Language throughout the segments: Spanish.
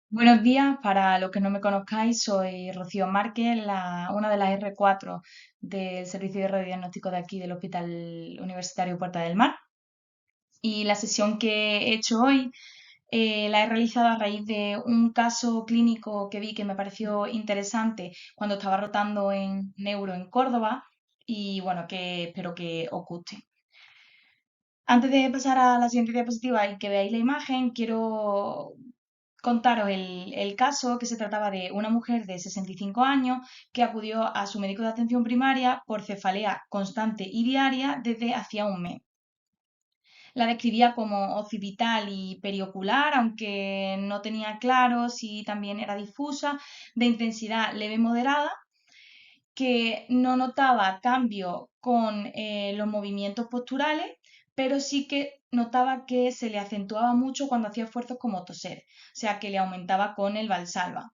Buenos días, para los que no me conozcáis, soy Rocío Márquez, una de las R4 del Servicio de Radiodiagnóstico de aquí del Hospital Universitario Puerta del Mar. Y la sesión que he hecho hoy la he realizado a raíz de un caso clínico que vi que me pareció interesante cuando estaba rotando en Neuro en Córdoba y bueno, que espero que os guste. Antes de pasar a la siguiente diapositiva y que veáis la imagen, quiero contaros el caso, que se trataba de una mujer de 65 años que acudió a su médico de atención primaria por cefalea constante y diaria desde hacía un mes. La describía como occipital y periocular, aunque no tenía claro si también era difusa, de intensidad leve moderada, que no notaba cambio con los movimientos posturales, pero sí que notaba que se le acentuaba mucho cuando hacía esfuerzos como toser, o sea que le aumentaba con el Valsalva.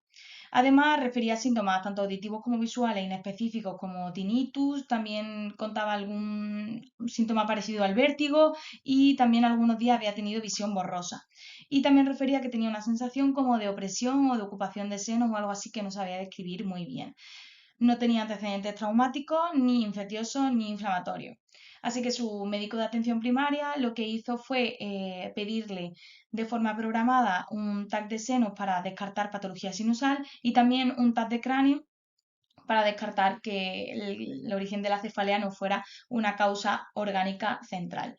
Además, refería síntomas tanto auditivos como visuales inespecíficos como tinnitus, también contaba algún síntoma parecido al vértigo y también algunos días había tenido visión borrosa. Y también refería que tenía una sensación como de opresión o de ocupación de seno o algo así que no sabía describir muy bien. No tenía antecedentes traumáticos, ni infecciosos, ni inflamatorios. Así que su médico de atención primaria lo que hizo fue pedirle de forma programada un TAC de senos para descartar patología sinusal y también un TAC de cráneo para descartar que el origen de la cefalea no fuera una causa orgánica central.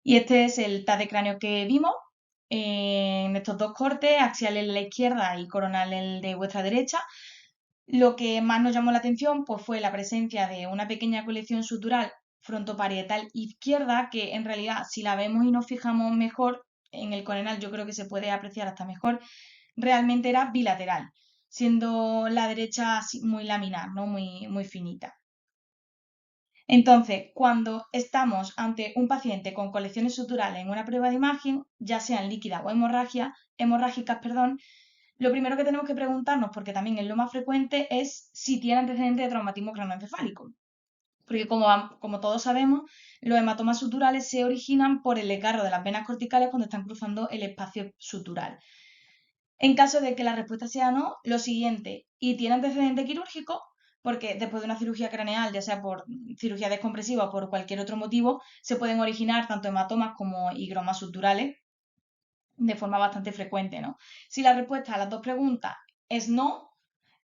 Y este es el TAC de cráneo que vimos en estos dos cortes, axial en la izquierda y coronal el de vuestra derecha. Lo que más nos llamó la atención pues, fue la presencia de una pequeña colección sutural frontoparietal izquierda, que en realidad, si la vemos y nos fijamos mejor, en el coronal yo creo que se puede apreciar hasta mejor, realmente era bilateral, siendo la derecha muy laminar, ¿no? Muy finita. Entonces, cuando estamos ante un paciente con colecciones suturales en una prueba de imagen, ya sean líquidas o hemorrágicas, perdón, lo primero que tenemos que preguntarnos, porque también es lo más frecuente, es si tiene antecedentes de traumatismo craneoencefálico. Porque como todos sabemos, los hematomas suturales se originan por el desgarro de las venas corticales cuando están cruzando el espacio sutural. En caso de que la respuesta sea no, lo siguiente, y tiene antecedente quirúrgico, porque después de una cirugía craneal, ya sea por cirugía descompresiva o por cualquier otro motivo, se pueden originar tanto hematomas como higromas suturales de forma bastante frecuente, ¿no? Si la respuesta a las dos preguntas es no,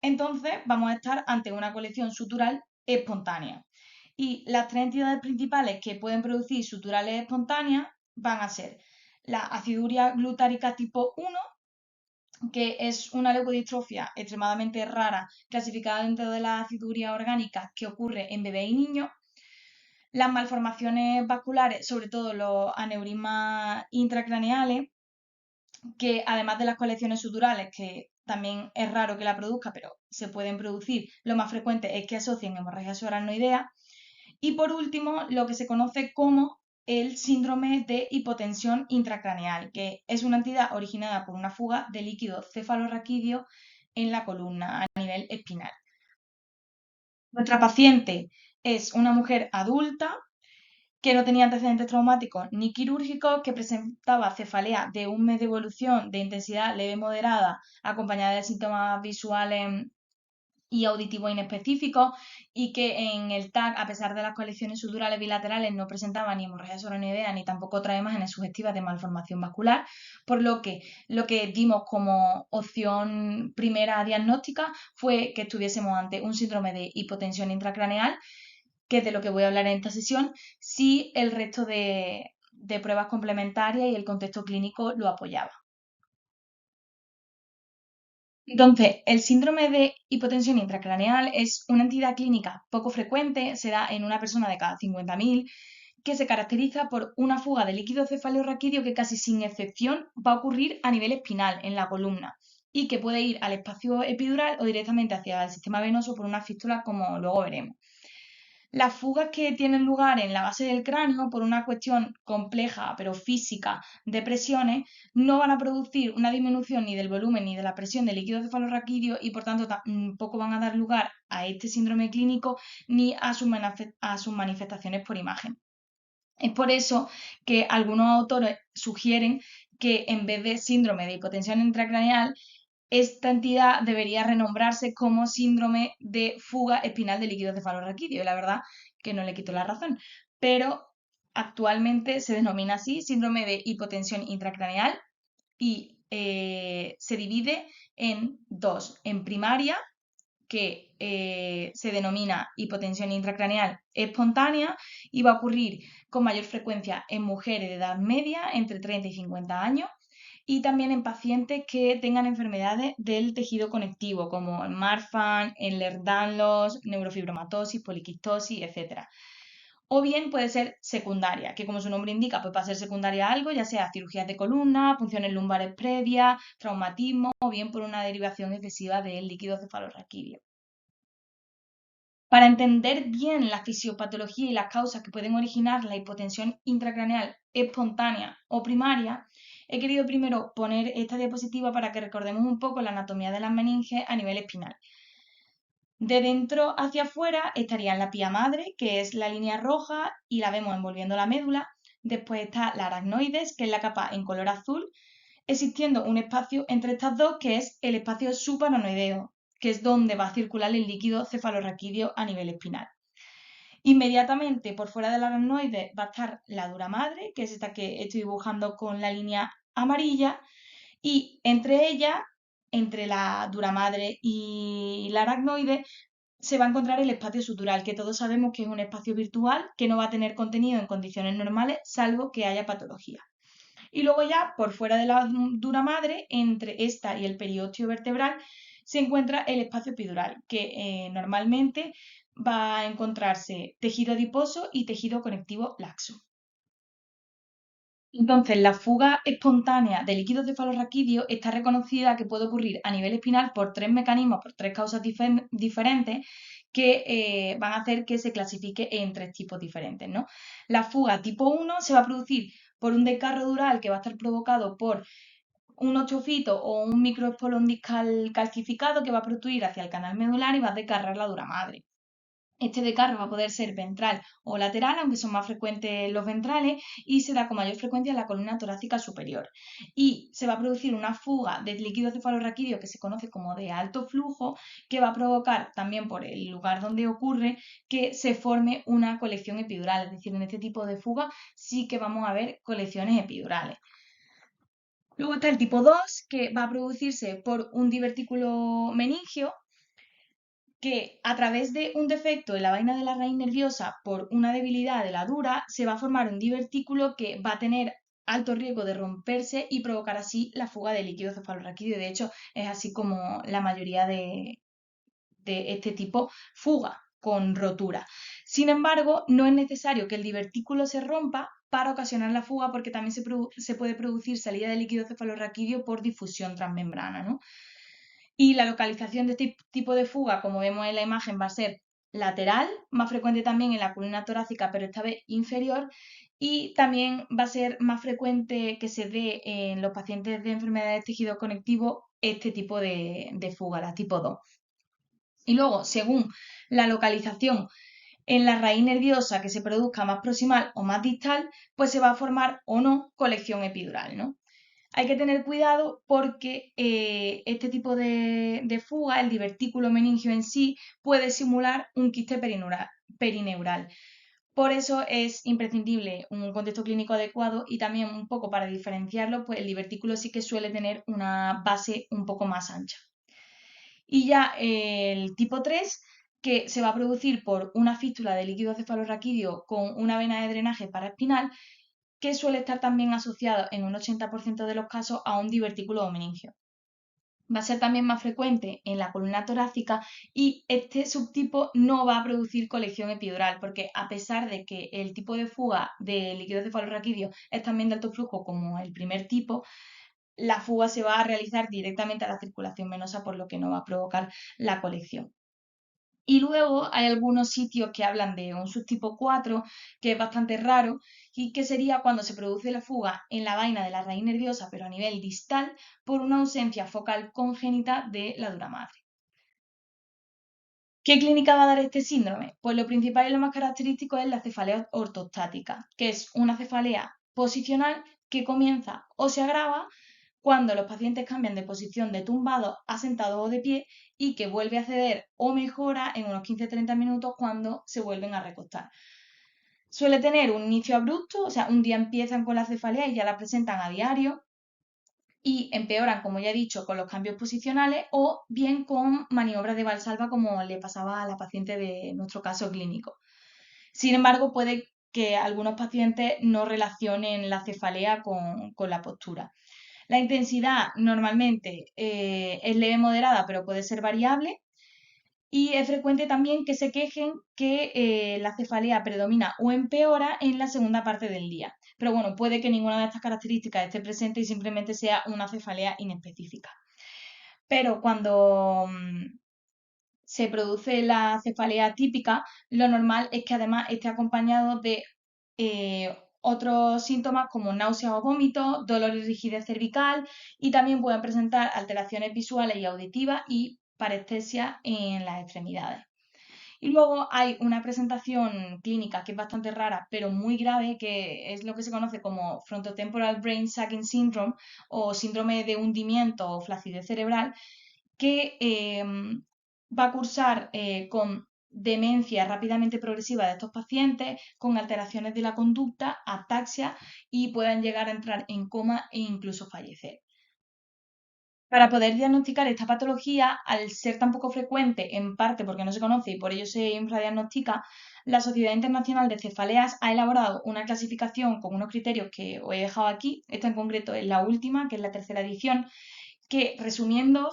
entonces vamos a estar ante una colección sutural espontánea. Y las tres entidades principales que pueden producir suturales espontáneas van a ser la aciduria glutárica tipo 1, que es una leucodistrofia extremadamente rara, clasificada dentro de las aciduria orgánicas que ocurre en bebés y niños. Las malformaciones vasculares, sobre todo los aneurismas intracraneales, que además de las colecciones suturales, que también es raro que la produzca, pero se pueden producir, lo más frecuente es que asocien hemorragia subaracnoidea. Y por último, lo que se conoce como el síndrome de hipotensión intracraneal, que es una entidad originada por una fuga de líquido cefalorraquídeo en la columna a nivel espinal. Nuestra paciente es una mujer adulta que no tenía antecedentes traumáticos ni quirúrgicos, que presentaba cefalea de un mes de evolución de intensidad leve moderada, acompañada de síntomas visuales y auditivos inespecíficos, y que en el TAC, a pesar de las colecciones sudurales bilaterales, no presentaba ni hemorragia subaracnoidea ni tampoco otras imágenes sugestivas de malformación vascular, por lo que dimos como opción primera diagnóstica fue que estuviésemos ante un síndrome de hipotensión intracraneal, que es de lo que voy a hablar en esta sesión, si el resto de pruebas complementarias y el contexto clínico lo apoyaba. Entonces, el síndrome de hipotensión intracraneal es una entidad clínica poco frecuente, se da en una persona de cada 50.000, que se caracteriza por una fuga de líquido cefalorraquídeo que casi sin excepción va a ocurrir a nivel espinal, en la columna, y que puede ir al espacio epidural o directamente hacia el sistema venoso por una fístula, como luego veremos. Las fugas que tienen lugar en la base del cráneo, por una cuestión compleja pero física de presiones, no van a producir una disminución ni del volumen ni de la presión del líquido cefalorraquídeo y por tanto tampoco van a dar lugar a este síndrome clínico ni a sus manifestaciones por imagen. Es por eso que algunos autores sugieren que en vez de síndrome de hipotensión intracraneal, esta entidad debería renombrarse como síndrome de fuga espinal de líquido cefalorraquídeo. Y la verdad que no le quito la razón, pero actualmente se denomina así, síndrome de hipotensión intracraneal, y se divide en dos, en primaria, que se denomina hipotensión intracraneal espontánea y va a ocurrir con mayor frecuencia en mujeres de edad media, entre 30 y 50 años, y también en pacientes que tengan enfermedades del tejido conectivo, como el Marfan, el Ehlers-Danlos, neurofibromatosis, poliquistosis, etc. O bien puede ser secundaria, que como su nombre indica, pues va a ser secundaria a algo, ya sea cirugías de columna, punciones lumbares previas, traumatismo, o bien por una derivación excesiva del líquido cefalorraquídeo. Para entender bien la fisiopatología y las causas que pueden originar la hipotensión intracraneal espontánea o primaria, he querido primero poner esta diapositiva para que recordemos un poco la anatomía de las meninges a nivel espinal. De dentro hacia afuera estaría la pía madre, que es la línea roja y la vemos envolviendo la médula. Después está la aracnoides, que es la capa en color azul, existiendo un espacio entre estas dos, que es el espacio subaracnoideo, que es donde va a circular el líquido cefalorraquídeo a nivel espinal. Inmediatamente por fuera del aracnoide va a estar la dura madre, que es esta que estoy dibujando con la línea amarilla, y entre ellas, entre la dura madre y la aracnoide, se va a encontrar el espacio sutural, que todos sabemos que es un espacio virtual que no va a tener contenido en condiciones normales, salvo que haya patología. Y luego ya por fuera de la dura madre, entre esta y el periósteo vertebral, se encuentra el espacio epidural, que normalmente va a encontrarse tejido adiposo y tejido conectivo laxo. Entonces, la fuga espontánea de líquido cefalorraquídeo está reconocida que puede ocurrir a nivel espinal por tres mecanismos, por tres causas diferentes que van a hacer que se clasifique en tres tipos diferentes, ¿no? La fuga tipo 1 se va a producir por un desgarro dural que va a estar provocado por un ochofito o un microespolón discal calcificado que va a protruir hacia el canal medular y va a desgarrar la dura madre. Este desgarro va a poder ser ventral o lateral, aunque son más frecuentes los ventrales, y se da con mayor frecuencia en la columna torácica superior. Y se va a producir una fuga de líquido cefalorraquídeo que se conoce como de alto flujo, que va a provocar también por el lugar donde ocurre que se forme una colección epidural. Es decir, en este tipo de fuga sí que vamos a ver colecciones epidurales. Luego está el tipo 2, que va a producirse por un divertículo meningio, que a través de un defecto en la vaina de la raíz nerviosa por una debilidad de la dura, se va a formar un divertículo que va a tener alto riesgo de romperse y provocar así la fuga de líquido cefalorraquídeo. De hecho, es así como la mayoría de este tipo fuga con rotura. Sin embargo, no es necesario que el divertículo se rompa para ocasionar la fuga, porque también se puede producir salida de líquido cefalorraquídeo por difusión transmembrana, ¿no? Y la localización de este tipo de fuga, como vemos en la imagen, va a ser lateral, más frecuente también en la columna torácica, pero esta vez inferior, y también va a ser más frecuente que se dé en los pacientes de enfermedades de tejido conectivo este tipo de fuga, la tipo 2. Y luego, según la localización en la raíz nerviosa que se produzca más proximal o más distal, pues se va a formar o no colección epidural, ¿no? Hay que tener cuidado porque este tipo de fuga, el divertículo meningio en sí, puede simular un quiste perineural. Por eso es imprescindible un contexto clínico adecuado, y también un poco para diferenciarlo, pues el divertículo sí que suele tener una base un poco más ancha. Y ya el tipo 3, que se va a producir por una fístula de líquido cefalorraquídeo con una vena de drenaje paraespinal, que suele estar también asociado en un 80% de los casos a un divertículo meningio. Va a ser también más frecuente en la columna torácica, y este subtipo no va a producir colección epidural, porque a pesar de que el tipo de fuga de líquido cefalorraquídeo es también de alto flujo como el primer tipo, la fuga se va a realizar directamente a la circulación venosa, por lo que no va a provocar la colección. Y luego hay algunos sitios que hablan de un subtipo 4, que es bastante raro, y que sería cuando se produce la fuga en la vaina de la raíz nerviosa, pero a nivel distal, por una ausencia focal congénita de la dura madre. ¿Qué clínica va a dar este síndrome? Pues lo principal y lo más característico es la cefalea ortostática, que es una cefalea posicional que comienza o se agrava cuando los pacientes cambian de posición de tumbado a sentado o de pie y que vuelve a ceder o mejora en unos 15-30 minutos cuando se vuelven a recostar. Suele tener un inicio abrupto, o sea, un día empiezan con la cefalea y ya la presentan a diario y empeoran, como ya he dicho, con los cambios posicionales o bien con maniobras de Valsalva como le pasaba a la paciente de nuestro caso clínico. Sin embargo, puede que algunos pacientes no relacionen la cefalea con la postura. La intensidad normalmente es leve moderada, pero puede ser variable. Y es frecuente también que se quejen que la cefalea predomina o empeora en la segunda parte del día. Pero bueno, puede que ninguna de estas características esté presente y simplemente sea una cefalea inespecífica. Pero cuando se produce la cefalea típica, lo normal es que además esté acompañado de otros síntomas como náuseas o vómitos, dolor y rigidez cervical y también pueden presentar alteraciones visuales y auditivas y parestesia en las extremidades. Y luego hay una presentación clínica que es bastante rara, pero muy grave, que es lo que se conoce como frontotemporal brain sagging syndrome o síndrome de hundimiento o flacidez cerebral, que va a cursar con demencia rápidamente progresiva de estos pacientes, con alteraciones de la conducta, ataxia y pueden llegar a entrar en coma e incluso fallecer. Para poder diagnosticar esta patología, al ser tan poco frecuente, en parte porque no se conoce y por ello se infradiagnostica, la Sociedad Internacional de Cefaleas ha elaborado una clasificación con unos criterios que os he dejado aquí. Esta en concreto es la última, que es la tercera edición, que resumiendo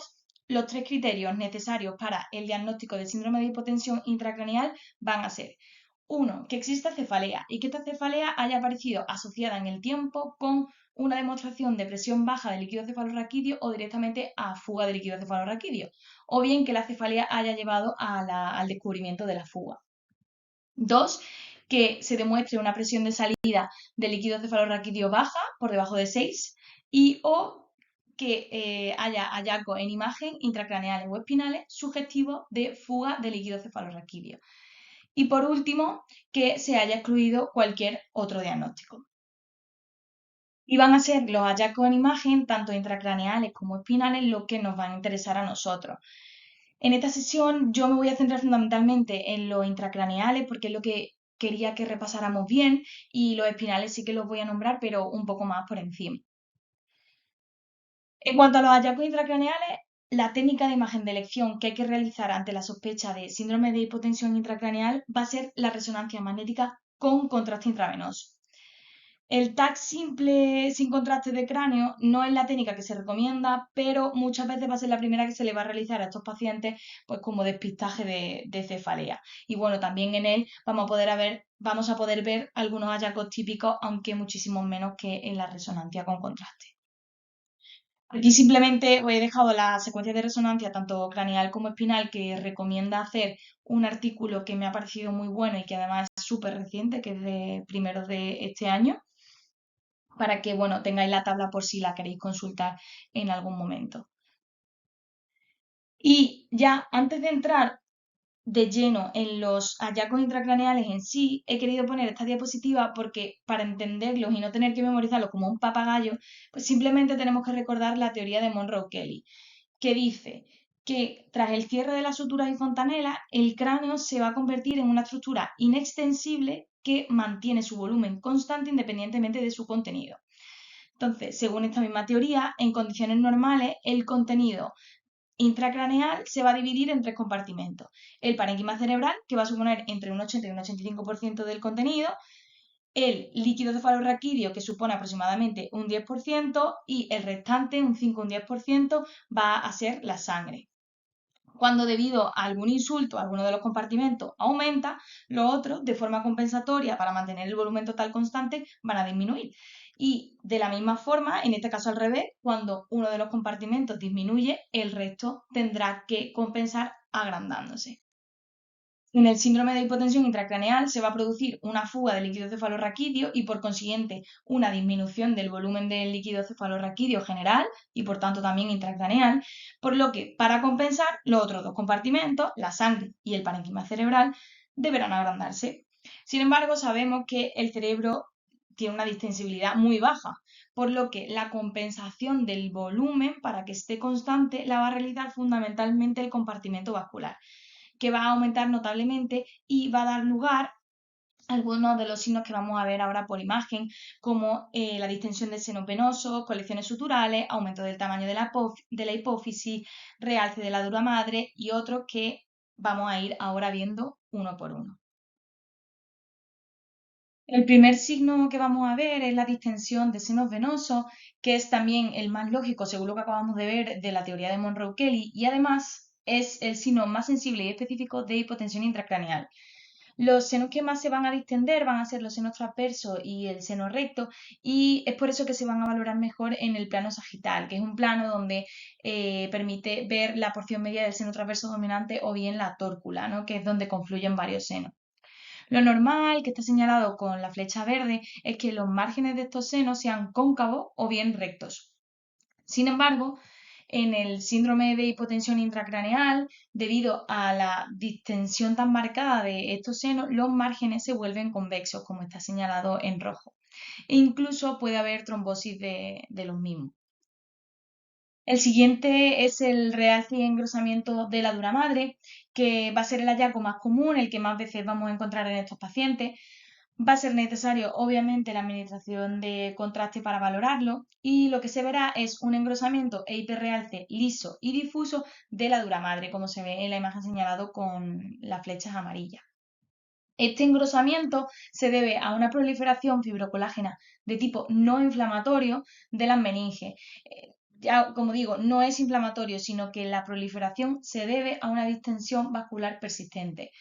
los 3 criterios necesarios para el diagnóstico del síndrome de hipotensión intracraneal van a ser: 1, que exista cefalea y que esta cefalea haya aparecido asociada en el tiempo con una demostración de presión baja de líquido cefalorraquídeo o directamente a fuga de líquido cefalorraquídeo, o bien que la cefalea haya llevado al descubrimiento de la fuga. 2, que se demuestre una presión de salida de líquido cefalorraquídeo baja, por debajo de 6, y o que haya hallazgos en imagen intracraneales o espinales sugestivos de fuga de líquido cefalorraquídeo. Y por último, que se haya excluido cualquier otro diagnóstico. Y van a ser los hallazgos en imagen, tanto intracraneales como espinales, lo que nos van a interesar a nosotros. En esta sesión yo me voy a centrar fundamentalmente en los intracraneales porque es lo que quería que repasáramos bien, y los espinales sí que los voy a nombrar, pero un poco más por encima. En cuanto a los hallazgos intracraneales, la técnica de imagen de elección que hay que realizar ante la sospecha de síndrome de hipotensión intracraneal va a ser la resonancia magnética con contraste intravenoso. El TAC simple sin contraste de cráneo no es la técnica que se recomienda, pero muchas veces va a ser la primera que se le va a realizar a estos pacientes, pues como despistaje de cefalea. Y bueno, también en él vamos a poder ver algunos hallazgos típicos, aunque muchísimo menos que en la resonancia con contraste. Aquí simplemente os he dejado la secuencia de resonancia, tanto craneal como espinal, que recomienda hacer un artículo que me ha parecido muy bueno y que además es súper reciente, que es de primeros de este año, para que, bueno, tengáis la tabla por si la queréis consultar en algún momento. Y ya antes de entrar de lleno en los hallazgos intracraneales en sí, he querido poner esta diapositiva porque para entenderlos y no tener que memorizarlos como un papagayo, pues simplemente tenemos que recordar la teoría de Monroe-Kelly, que dice que tras el cierre de las suturas y fontanelas, el cráneo se va a convertir en una estructura inextensible que mantiene su volumen constante independientemente de su contenido. Entonces, según esta misma teoría, en condiciones normales, el contenido intracraneal se va a dividir en 3 compartimentos. El parénquima cerebral, que va a suponer entre un 80 y un 85% del contenido, el líquido cefalorraquídeo, que supone aproximadamente un 10%, y el restante, un 5 o un 10%, va a ser la sangre. Cuando debido a algún insulto alguno de los compartimentos aumenta, los otros, de forma compensatoria para mantener el volumen total constante, van a disminuir. Y de la misma forma, en este caso al revés, cuando uno de los compartimentos disminuye, el resto tendrá que compensar agrandándose. En el síndrome de hipotensión intracraneal se va a producir una fuga de líquido cefalorraquídeo y por consiguiente una disminución del volumen del líquido cefalorraquídeo general y por tanto también intracraneal, por lo que para compensar los otros 2 compartimentos, la sangre y el parénquima cerebral, deberán agrandarse. Sin embargo, sabemos que el cerebro tiene una distensibilidad muy baja, por lo que la compensación del volumen para que esté constante la va a realizar fundamentalmente el compartimento vascular, que va a aumentar notablemente y va a dar lugar algunos de los signos que vamos a ver ahora por imagen, como la distensión del seno venoso, colecciones suturales, aumento del tamaño de la hipófisis, realce de la dura madre y otros que vamos a ir ahora viendo uno por uno. El primer signo que vamos a ver es la distensión de senos venosos, que es también el más lógico, según lo que acabamos de ver, de la teoría de Monroe-Kelly, y además es el signo más sensible y específico de hipotensión intracraneal. Los senos que más se van a distender van a ser los senos transversos y el seno recto, y es por eso que se van a valorar mejor en el plano sagital, que es un plano donde permite ver la porción media del seno transverso dominante o bien la tórcula, ¿no? Que es donde confluyen varios senos. Lo normal, que está señalado con la flecha verde, es que los márgenes de estos senos sean cóncavos o bien rectos. Sin embargo, en el síndrome de hipotensión intracraneal, debido a la distensión tan marcada de estos senos, los márgenes se vuelven convexos, como está señalado en rojo. E incluso puede haber trombosis de los mismos. El siguiente es el realce y engrosamiento de la dura madre, que va a ser el hallazgo más común, el que más veces vamos a encontrar en estos pacientes. Va a ser necesario, obviamente, la administración de contraste para valorarlo y lo que se verá es un engrosamiento e hiperrealce liso y difuso de la dura madre, como se ve en la imagen señalado con las flechas amarillas. Este engrosamiento se debe a una proliferación fibrocolágena de tipo no inflamatorio de las meninges. Ya, como digo, no es inflamatorio, sino que la proliferación se debe a una distensión vascular persistente.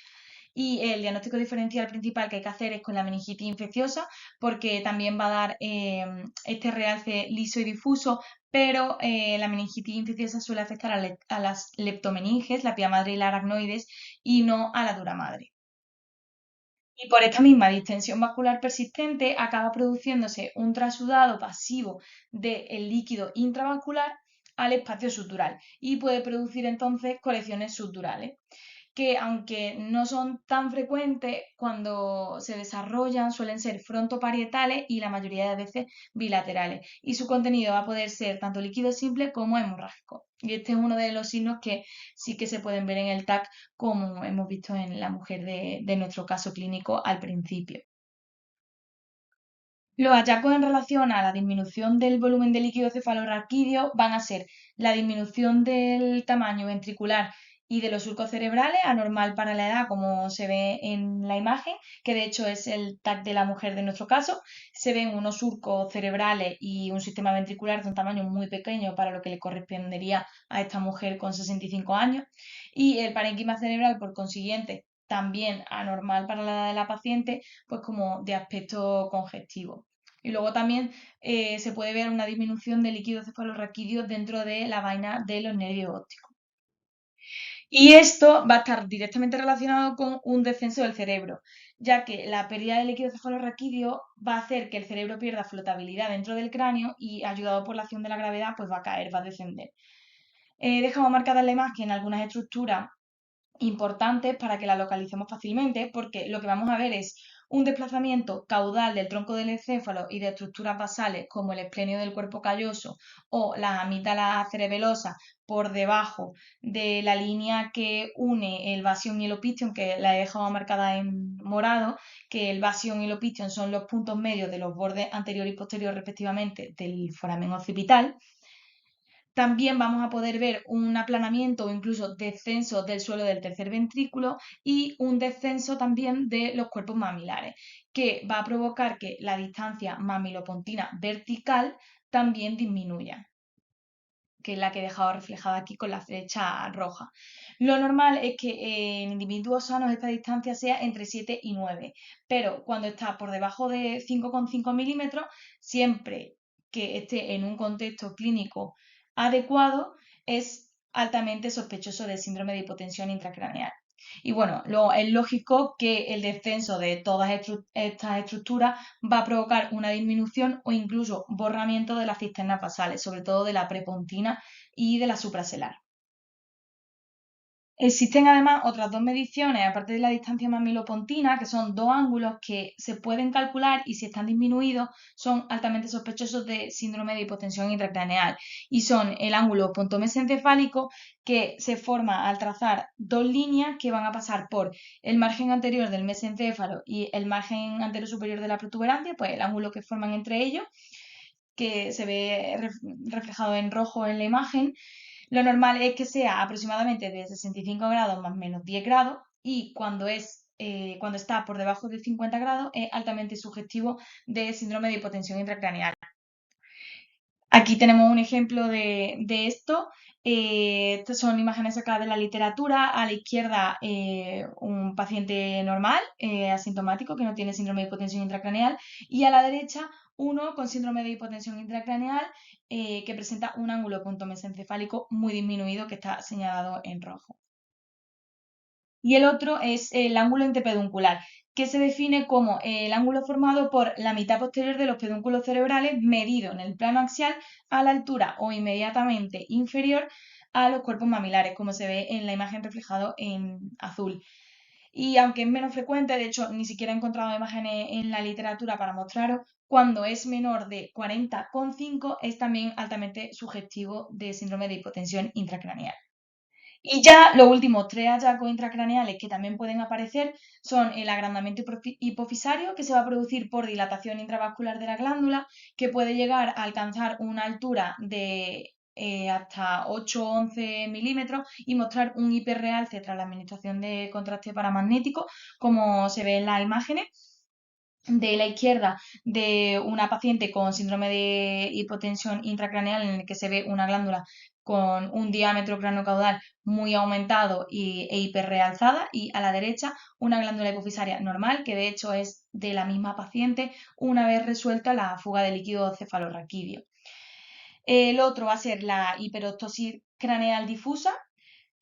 Y el diagnóstico diferencial principal que hay que hacer es con la meningitis infecciosa, porque también va a dar este realce liso y difuso, pero la meningitis infecciosa suele afectar a las leptomeninges, la pía madre y la aracnoides, y no a la dura madre. Y por esta misma distensión vascular persistente acaba produciéndose un trasudado pasivo del líquido intravascular al espacio sutural y puede producir entonces colecciones suturales que aunque no son tan frecuentes, cuando se desarrollan suelen ser frontoparietales y la mayoría de veces bilaterales. Y su contenido va a poder ser tanto líquido simple como hemorrágico. Y este es uno de los signos que sí que se pueden ver en el TAC, como hemos visto en la mujer de nuestro caso clínico al principio. Los hallazgos en relación a la disminución del volumen de líquido cefalorraquídeo van a ser la disminución del tamaño ventricular y de los surcos cerebrales, anormal para la edad, como se ve en la imagen, que de hecho es el TAC de la mujer de nuestro caso. Se ven unos surcos cerebrales y un sistema ventricular de un tamaño muy pequeño para lo que le correspondería a esta mujer con 65 años. Y el parénquima cerebral, por consiguiente, también anormal para la edad de la paciente, pues como de aspecto congestivo. Y luego también se puede ver una disminución de líquido cefalorraquídeo dentro de la vaina de los nervios ópticos. Y esto va a estar directamente relacionado con un descenso del cerebro, ya que la pérdida de líquido cefalorraquídeo va a hacer que el cerebro pierda flotabilidad dentro del cráneo y, ayudado por la acción de la gravedad, pues va a caer, va a descender. Dejamos marcada en la imagen algunas estructuras importantes para que la localicemos fácilmente, porque lo que vamos a ver es un desplazamiento caudal del tronco del encéfalo y de estructuras basales como el esplenio del cuerpo calloso o las amígdalas cerebelosas por debajo de la línea que une el basión y el opisthmion, que la he dejado marcada en morado, que el basión y el opisthmion son los puntos medios de los bordes anterior y posterior respectivamente del foramen occipital. También vamos a poder ver un aplanamiento o incluso descenso del suelo del tercer ventrículo y un descenso también de los cuerpos mamilares, que va a provocar que la distancia mamilopontina vertical también disminuya, que es la que he dejado reflejada aquí con la flecha roja. Lo normal es que en individuos sanos esta distancia sea entre 7 y 9, pero cuando está por debajo de 5,5 milímetros, siempre que esté en un contexto clínico adecuado, es altamente sospechoso del síndrome de hipotensión intracraneal. Y bueno, es lógico que el descenso de todas estas estructuras va a provocar una disminución o incluso borramiento de las cisternas basales, sobre todo de la prepontina y de la supraselar. Existen además otras dos mediciones, aparte de la distancia mamilopontina, que son dos ángulos que se pueden calcular y si están disminuidos son altamente sospechosos de síndrome de hipotensión intracraneal. Y son el ángulo pontomesencefálico, que se forma al trazar dos líneas que van a pasar por el margen anterior del mesencéfalo y el margen anterior superior de la protuberancia, pues el ángulo que forman entre ellos, que se ve reflejado en rojo en la imagen. Lo normal es que sea aproximadamente de 65 grados más o menos 10 grados y cuando está por debajo de 50 grados es altamente sugestivo de síndrome de hipotensión intracraneal. Aquí tenemos un ejemplo de esto. Estas son imágenes sacadas de la literatura. A la izquierda, un paciente normal, asintomático, que no tiene síndrome de hipotensión intracraneal. Y a la derecha, uno con síndrome de hipotensión intracraneal que presenta un ángulo pontomesencefálico muy disminuido que está señalado en rojo. Y el otro es el ángulo interpeduncular, que se define como el ángulo formado por la mitad posterior de los pedúnculos cerebrales medido en el plano axial a la altura o inmediatamente inferior a los cuerpos mamilares, como se ve en la imagen reflejado en azul. Y aunque es menos frecuente, de hecho ni siquiera he encontrado imágenes en la literatura para mostraros, cuando es menor de 40,5 es también altamente sugestivo de síndrome de hipotensión intracraneal. Y ya los últimos tres hallazgos intracraneales que también pueden aparecer son el agrandamiento hipofisario, que se va a producir por dilatación intravascular de la glándula, que puede llegar a alcanzar una altura de hasta 8 o 11 milímetros y mostrar un hiperrealce tras la administración de contraste paramagnético, como se ve en las imágenes de la izquierda de una paciente con síndrome de hipotensión intracraneal en el que se ve una glándula con un diámetro craneocaudal muy aumentado e hiperrealzada, y a la derecha una glándula hipofisaria normal, que de hecho es de la misma paciente una vez resuelta la fuga de líquido cefalorraquídeo. El otro va a ser la hiperostosis craneal difusa,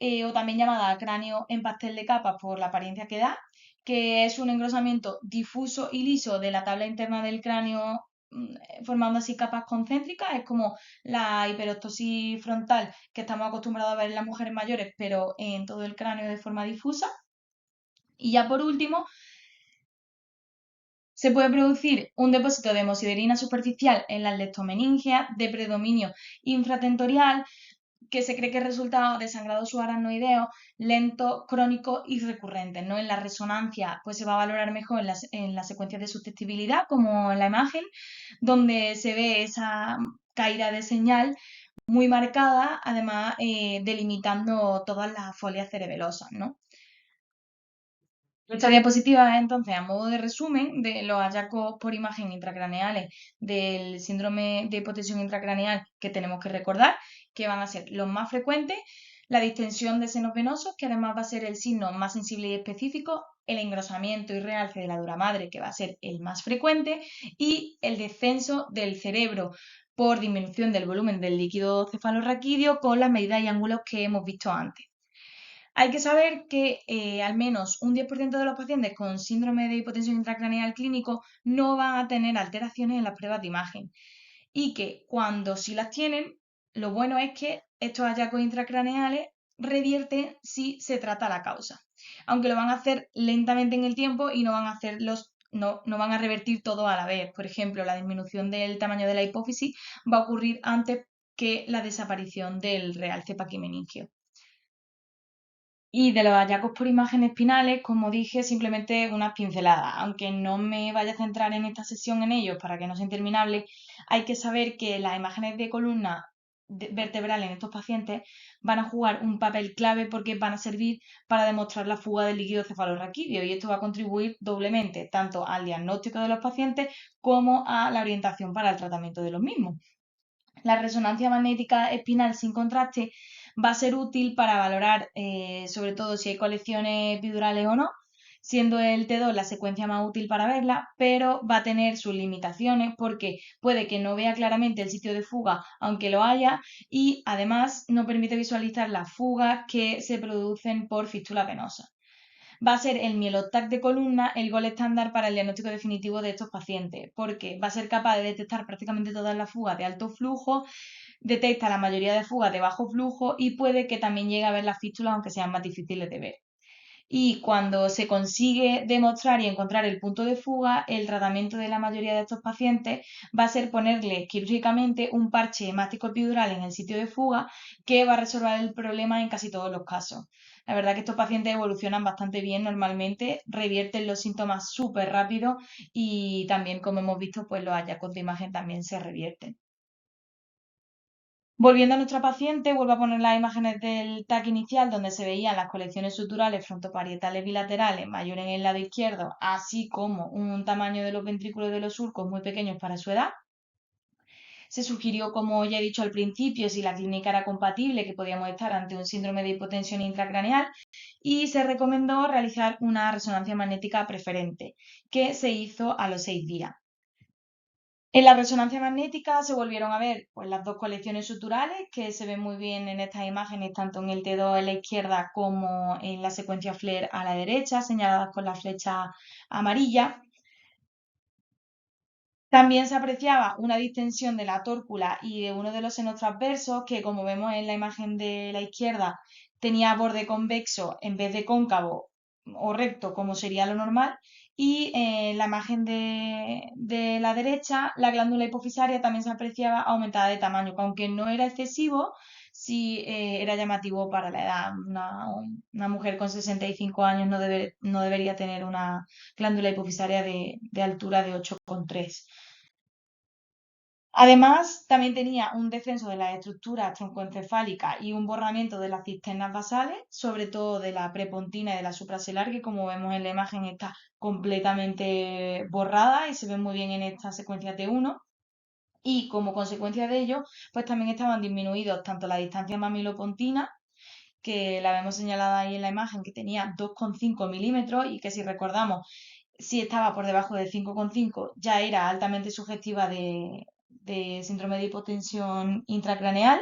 o también llamada cráneo en pastel de capas por la apariencia que da, que es un engrosamiento difuso y liso de la tabla interna del cráneo, formando así capas concéntricas. Es como la hiperostosis frontal que estamos acostumbrados a ver en las mujeres mayores, pero en todo el cráneo de forma difusa. Y ya por último, se puede producir un depósito de hemosiderina superficial en las leptomeningeas de predominio infratentorial, que se cree que es resultado de sangrado subaracnoideo lento, crónico y recurrente, ¿no? En la resonancia pues se va a valorar mejor en las secuencias de susceptibilidad, como en la imagen, donde se ve esa caída de señal muy marcada, además delimitando todas las folias cerebelosas, ¿no? Esta diapositiva es entonces a modo de resumen de los hallazgos por imagen intracraneales del síndrome de hipotensión intracraneal que tenemos que recordar, que van a ser los más frecuentes: la distensión de senos venosos, que además va a ser el signo más sensible y específico; el engrosamiento y realce de la dura madre, que va a ser el más frecuente; y el descenso del cerebro por disminución del volumen del líquido cefalorraquídeo con las medidas y ángulos que hemos visto antes. Hay que saber que al menos un 10% de los pacientes con síndrome de hipotensión intracraneal clínico no van a tener alteraciones en las pruebas de imagen, y que cuando sí las tienen, lo bueno es que estos hallazgos intracraneales revierten si se trata la causa, aunque lo van a hacer lentamente en el tiempo y no van a no van a revertir todo a la vez. Por ejemplo, la disminución del tamaño de la hipófisis va a ocurrir antes que la desaparición del realce paquimeningio. Y de los hallazgos por imágenes espinales, como dije, simplemente unas pinceladas. Aunque no me vaya a centrar en esta sesión en ellos para que no sea interminable, hay que saber que las imágenes de columna vertebral en estos pacientes van a jugar un papel clave porque van a servir para demostrar la fuga del líquido cefalorraquídeo, y esto va a contribuir doblemente tanto al diagnóstico de los pacientes como a la orientación para el tratamiento de los mismos. La resonancia magnética espinal sin contraste va a ser útil para valorar sobre todo si hay colecciones epidurales o no, siendo el T2 la secuencia más útil para verla, pero va a tener sus limitaciones porque puede que no vea claramente el sitio de fuga aunque lo haya, y además no permite visualizar las fugas que se producen por fístula venosa. Va a ser el Mielotac de columna el gol estándar para el diagnóstico definitivo de estos pacientes, porque va a ser capaz de detectar prácticamente todas las fugas de alto flujo detecta la mayoría de fugas de bajo flujo y puede que también llegue a ver las fístulas, aunque sean más difíciles de ver. Y cuando se consigue demostrar y encontrar el punto de fuga, el tratamiento de la mayoría de estos pacientes va a ser ponerle quirúrgicamente un parche hemático epidural en el sitio de fuga que va a resolver el problema en casi todos los casos. La verdad que estos pacientes evolucionan bastante bien normalmente, revierten los síntomas súper rápido y también, como hemos visto, pues los hallazgos de imagen también se revierten. Volviendo a nuestra paciente, vuelvo a poner las imágenes del TAC inicial donde se veían las colecciones suturales frontoparietales bilaterales mayores en el lado izquierdo, así como un tamaño de los ventrículos de los surcos muy pequeños para su edad. Se sugirió, como ya he dicho al principio, si la clínica era compatible, que podíamos estar ante un síndrome de hipotensión intracraneal y se recomendó realizar una resonancia magnética preferente, que se hizo a los 6 días. En la resonancia magnética se volvieron a ver pues, las dos colecciones suturales que se ven muy bien en estas imágenes, tanto en el T2 en la izquierda como en la secuencia FLAIR a la derecha, señaladas con la flecha amarilla. También se apreciaba una distensión de la tórcula y de uno de los senos transversos, que como vemos en la imagen de la izquierda, tenía borde convexo en vez de cóncavo o recto, como sería lo normal. Y en la imagen de la derecha, la glándula hipofisaria también se apreciaba aumentada de tamaño, que aunque no era excesivo, sí era llamativo para la edad. Una mujer con 65 años no debería tener una glándula hipofisaria de altura de 8,3. Además, también tenía un descenso de las estructuras troncoencefálicas y un borramiento de las cisternas basales, sobre todo de la prepontina y de la supraselar, que como vemos en la imagen está completamente borrada y se ve muy bien en esta secuencia T1. Y como consecuencia de ello, pues también estaban disminuidos tanto la distancia mamilopontina, que la vemos señalada ahí en la imagen, que tenía 2,5 milímetros y que si recordamos, si estaba por debajo de 5,5 ya era altamente sugestiva de síndrome de hipotensión intracraneal.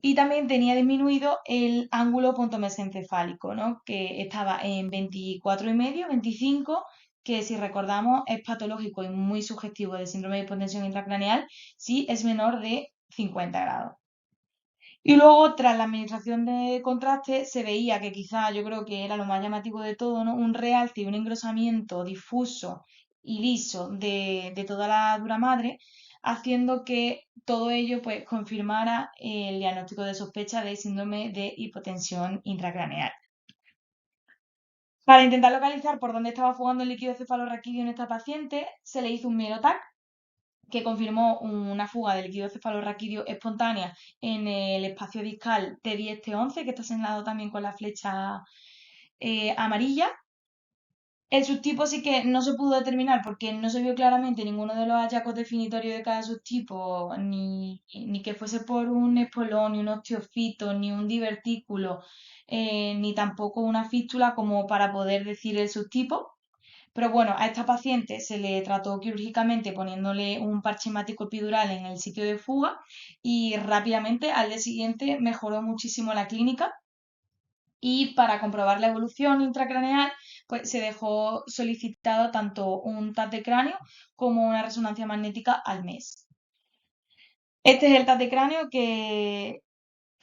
Y también tenía disminuido el ángulo pontomesencefálico, ¿no? Que estaba en 24,5, 25, que si recordamos es patológico y muy sugestivo de síndrome de hipotensión intracraneal si es menor de 50 grados. Y luego, tras la administración de contraste, se veía que quizá yo creo que era lo más llamativo de todo, ¿no? Un realce y un engrosamiento difuso y liso de toda la dura madre, haciendo que todo ello pues, confirmara el diagnóstico de sospecha de síndrome de hipotensión intracraneal. Para intentar localizar por dónde estaba fugando el líquido cefalorraquídeo en esta paciente, se le hizo un mielotac que confirmó una fuga de líquido cefalorraquídeo espontánea en el espacio discal T10-T11, que está señalado también con la flecha amarilla. El subtipo sí que no se pudo determinar porque no se vio claramente ninguno de los hallazgos definitorios de cada subtipo, ni que fuese por un espolón, ni un osteofito, ni un divertículo, ni tampoco una fístula como para poder decir el subtipo. Pero bueno, a esta paciente se le trató quirúrgicamente poniéndole un parche hemático epidural en el sitio de fuga y rápidamente al día siguiente mejoró muchísimo la clínica. Y para comprobar la evolución intracraneal, pues se dejó solicitado tanto un TAC de cráneo como una resonancia magnética al mes. Este es el TAC de cráneo que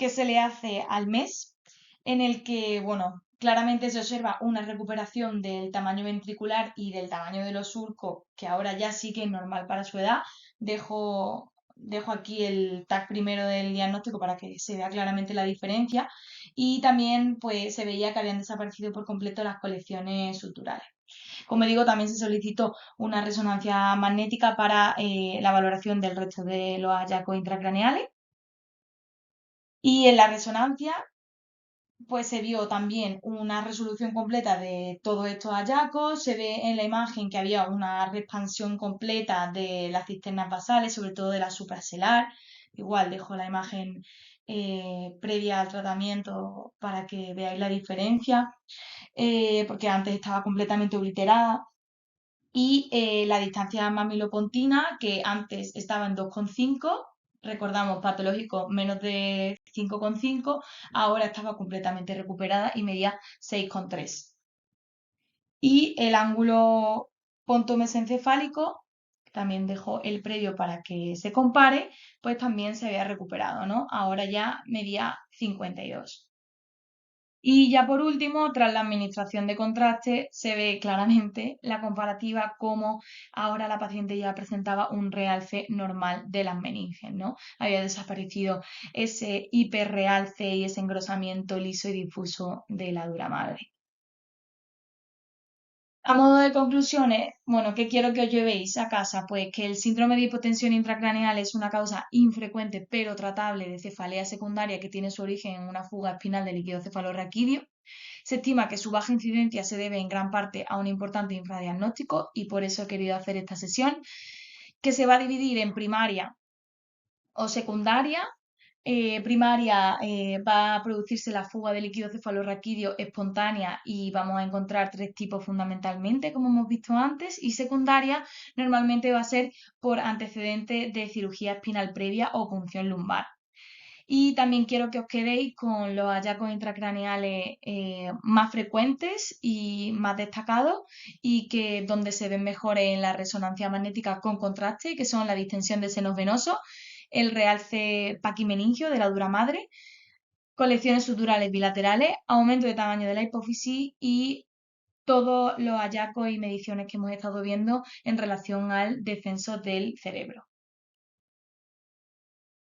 se le hace al mes, en el que, bueno, claramente se observa una recuperación del tamaño ventricular y del tamaño de los surcos, que ahora ya sí que es normal para su edad. Dejo aquí el tag primero del diagnóstico para que se vea claramente la diferencia. Y también pues, se veía que habían desaparecido por completo las colecciones suturales. Como digo, también se solicitó una resonancia magnética para la valoración del resto de los hallazgos intracraneales. Y en la resonancia pues se vio también una resolución completa de todos estos hallazgos. Se ve en la imagen que había una expansión completa de las cisternas basales, sobre todo de la supraselar. Igual dejo la imagen previa al tratamiento para que veáis la diferencia, porque antes estaba completamente obliterada. Y la distancia mamilopontina, que antes estaba en 2,5, recordamos, patológico menos de 5,5, ahora estaba completamente recuperada y medía 6,3. Y el ángulo pontomesencefálico también dejó el predio para que se compare, pues también se había recuperado, ¿no? Ahora ya medía 52. Y ya por último, tras la administración de contraste, se ve claramente la comparativa como ahora la paciente ya presentaba un realce normal de las meninges, ¿no? Había desaparecido ese hiperrealce y ese engrosamiento liso y difuso de la dura madre. A modo de conclusiones, bueno, ¿qué quiero que os llevéis a casa? Pues que el síndrome de hipotensión intracraneal es una causa infrecuente pero tratable de cefalea secundaria que tiene su origen en una fuga espinal de líquido cefalorraquídeo. Se estima que su baja incidencia se debe en gran parte a un importante infradiagnóstico y por eso he querido hacer esta sesión, que se va a dividir en primaria o secundaria. Primaria va a producirse la fuga de líquido cefalorraquídeo espontánea y vamos a encontrar tres tipos fundamentalmente, como hemos visto antes, y secundaria normalmente va a ser por antecedentes de cirugía espinal previa o punción lumbar. Y también quiero que os quedéis con los hallazgos intracraneales más frecuentes y más destacados y que donde se ven mejores en la resonancia magnética con contraste, que son la distensión de senos venosos, el realce paquimeningio de la dura madre, colecciones suturales bilaterales, aumento de tamaño de la hipófisis y todos los hallazgos y mediciones que hemos estado viendo en relación al descenso del cerebro.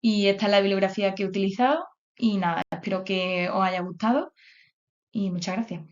Y esta es la bibliografía que he utilizado y nada, espero que os haya gustado y muchas gracias.